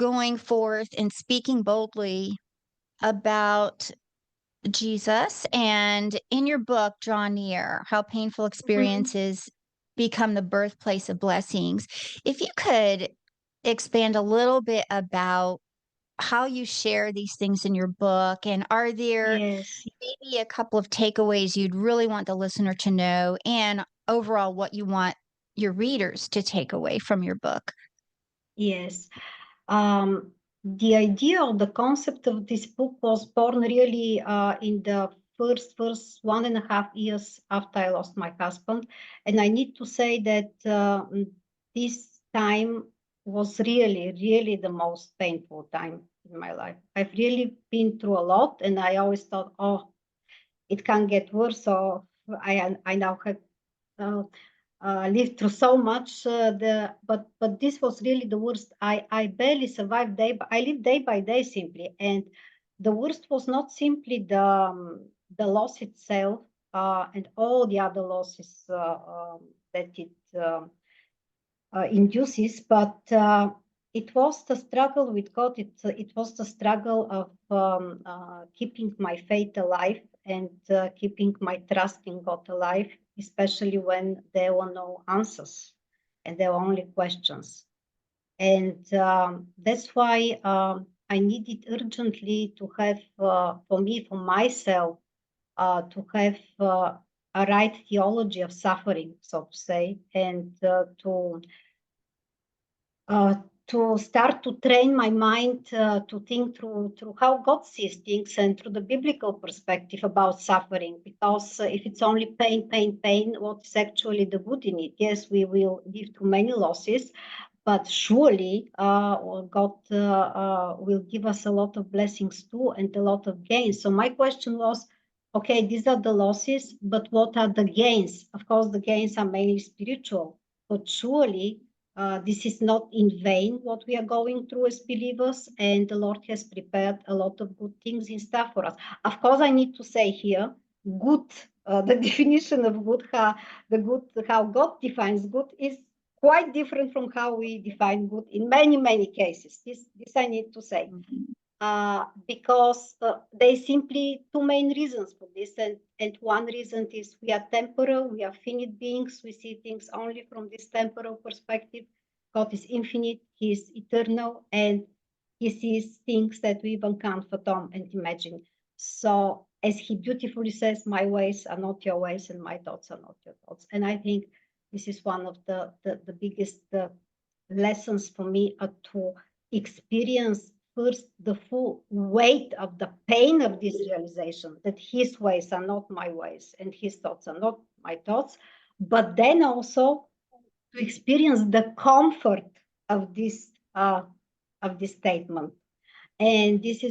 going forth and speaking boldly about Jesus. And in your book, Draw Near, How Painful Mhm. Experiences Become the Birthplace of Blessings. If you could expand a little bit about how you share these things in your book, and are there Yes, maybe a couple of takeaways you'd really want the listener to know, and overall what you want your readers to take away from your book? yes. The idea of the concept of this book was born really in the first 1.5 years after I lost my husband, and I need to say that this time was really the most painful time in my life. I've really been through a lot, and I always thought, oh, it can get worse. So I now have uh, lived through so much. But this was really the worst. I barely survived day. I lived day by day simply, and the worst was not simply the loss itself and all the other losses that it induces, but it was the struggle with God. It was the struggle of keeping my faith alive and keeping my trust in God alive, especially when there were no answers and there were only questions. And that's why I needed urgently to have, for me, for myself, to have a right theology of suffering, so to say, and uh, to start to train my mind to think through how God sees things and through the biblical perspective about suffering. Because if it's only pain, what is actually the good in it? Yes, we will live through many losses, but surely God will give us a lot of blessings too and a lot of gains. So my question was, okay, these are the losses, but what are the gains? Of course, the gains are mainly spiritual, but surely this is not in vain what we are going through as believers, and the Lord has prepared a lot of good things in store for us. Of course, I need to say here, good. The definition of good, how God defines good, is quite different from how we define good in many cases. This I need to say. Mhm. Because there is simply two main reasons for this. And one reason is we are temporal, we are finite beings, we see things only from this temporal perspective. God is infinite, He is eternal, and He sees things that we even can't fathom and imagine. So, as He beautifully says, my ways are not your ways, and my thoughts are not your thoughts. And I think this is one of the biggest lessons for me, to experience first the full weight of the pain of this realization that His ways are not my ways and His thoughts are not my thoughts, but then also to experience the comfort of this statement. And this is